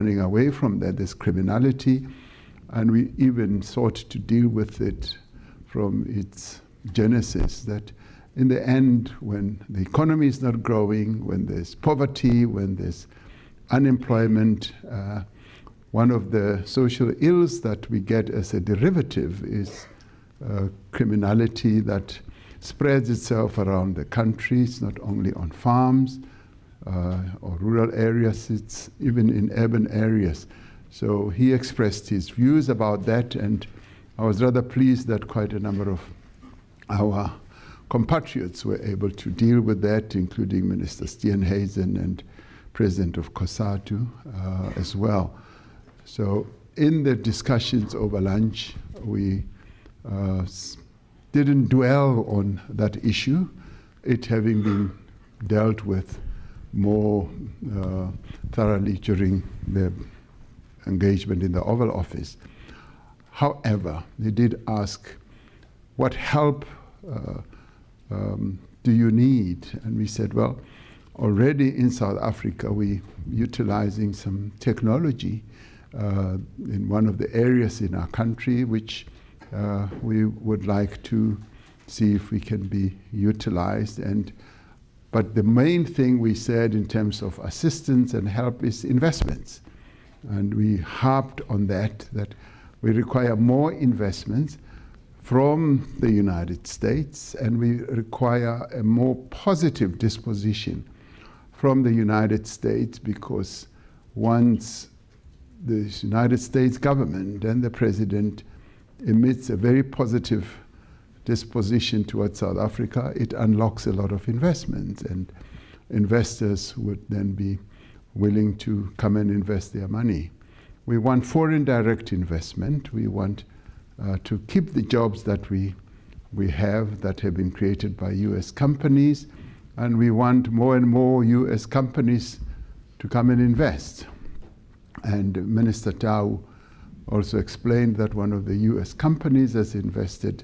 running away from that. There's criminality, and we even sought to deal with it from its genesis, that in the end, when the economy is not growing, when there's poverty, when there's unemployment, one of the social ills that we get as a derivative is criminality that spreads itself around the country. It's not only on farms or rural areas, it's even in urban areas. So he expressed his views about that, and I was rather pleased that quite a number of our compatriots were able to deal with that, including Minister Steenhuisen and President of COSATU as well. So in the discussions over lunch, we didn't dwell on that issue, it having been dealt with more thoroughly during the engagement in the Oval Office. However, they did ask, what help do you need? And we said, well, already in South Africa, we're utilizing some technology in one of the areas in our country, which we would like to see if we can be utilized. But the main thing we said in terms of assistance and help is investments. And we harped on that we require more investments from the United States, and we require a more positive disposition from the United States, because once the United States government and the president emits a very positive disposition towards South Africa, it unlocks a lot of investment, and investors would then be willing to come and invest their money. We want foreign direct investment. We want to keep the jobs that we have that have been created by US companies, and we want more and more US companies to come and invest. And Minister Tau also explained that one of the US companies has invested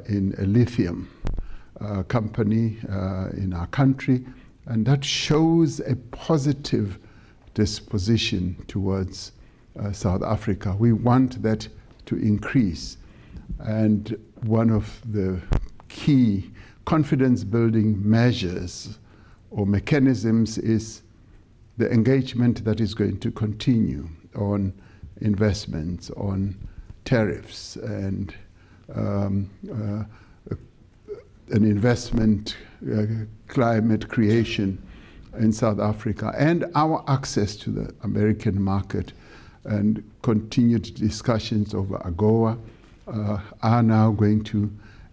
in a lithium company in our country, and that shows a positive disposition towards South Africa. We want that to increase. And one of the key confidence building measures or mechanisms is the engagement that is going to continue on investments, on tariffs, and an investment climate creation in South Africa, and our access to the American market. And continued discussions over AGOA are now going to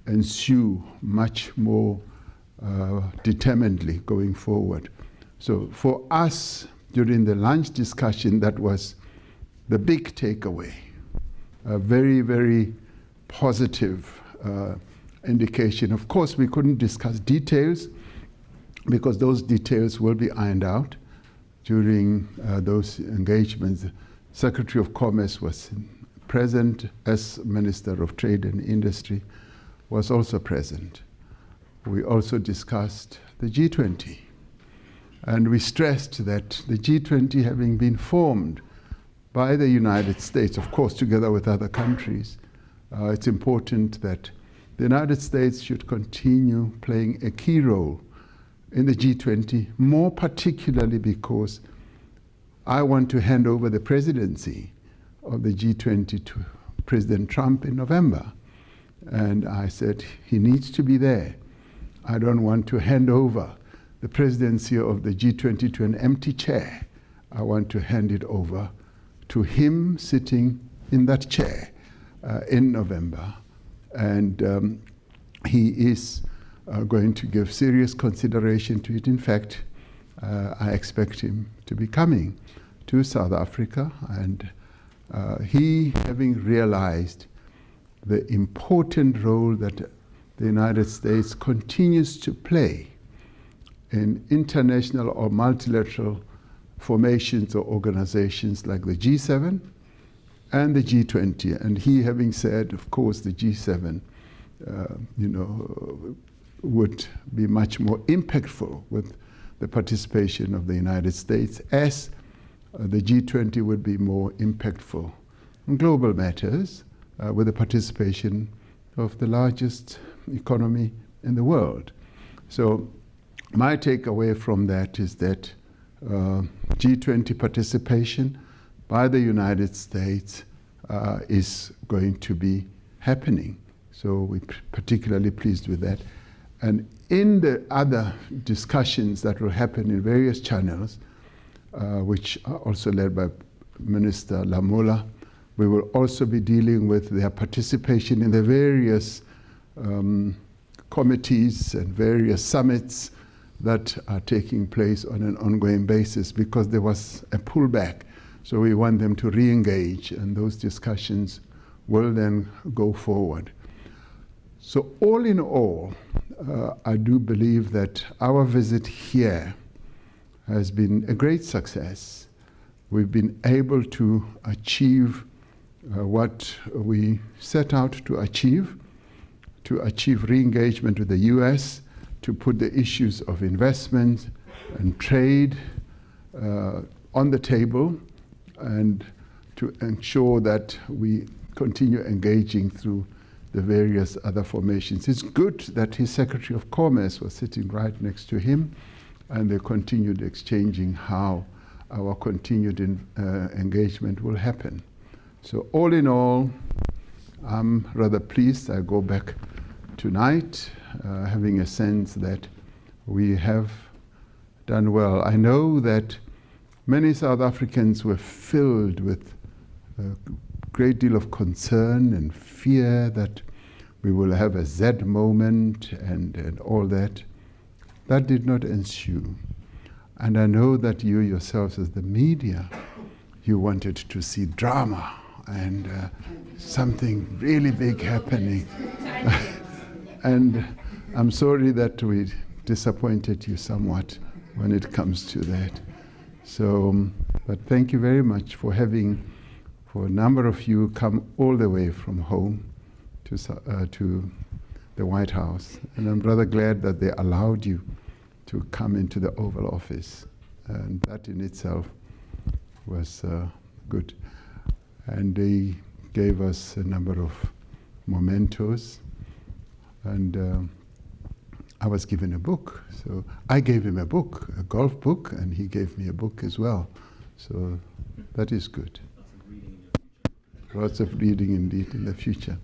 ensue much more determinedly going forward. So for us, during the lunch discussion, that was the big takeaway, a very, very positive indication. Of course, we couldn't discuss details, because those details will be ironed out during those engagements. Secretary of Commerce was present, as Minister of Trade and Industry was also present. We also discussed the G20, and we stressed that the G20, having been formed by the United States, of course together with other countries, it's important that the United States should continue playing a key role in the G20, more particularly because I want to hand over the presidency of the G20 to President Trump in November. And I said, he needs to be there. I don't want to hand over the presidency of the G20 to an empty chair. I want to hand it over to him sitting in that chair in November. And he is going to give serious consideration to it. In fact, I expect him to be coming to South Africa, and he, having realized the important role that the United States continues to play in international or multilateral formations or organizations like the G7 and the G20, and he having said, of course, the G7 would be much more impactful with the participation of the United States, as the G20 would be more impactful on global matters with the participation of the largest economy in the world. So my takeaway from that is that G20 participation by the United States is going to be happening. So we're particularly pleased with that. And in the other discussions that will happen in various channels, which are also led by Minister Lamola, we will also be dealing with their participation in the various committees and various summits that are taking place on an ongoing basis, because there was a pullback. So we want them to re-engage, and those discussions will then go forward. So all in all, I do believe that our visit here has been a great success. We've been able to achieve what we set out to achieve re-engagement with the US, to put the issues of investment and trade on the table, and to ensure that we continue engaging through the various other formations. It's good that his Secretary of Commerce was sitting right next to him, and they continued exchanging how our continued engagement will happen. So all in all, I'm rather pleased. I go back tonight having a sense that we have done well. I know that many South Africans were filled with a great deal of concern and fear that we will have a Z moment and all that. That did not ensue. And I know that you yourselves as the media, you wanted to see drama and something really big happening. And I'm sorry that we disappointed you somewhat when it comes to that. So, but thank you very much for having, for a number of you, come all the way from home to the White House. And I'm rather glad that they allowed you to come into the Oval Office. And that in itself was good. And they gave us a number of mementos. And I was given a book. So I gave him a book, a golf book, and he gave me a book as well. So that is good. Lots of reading indeed in the future.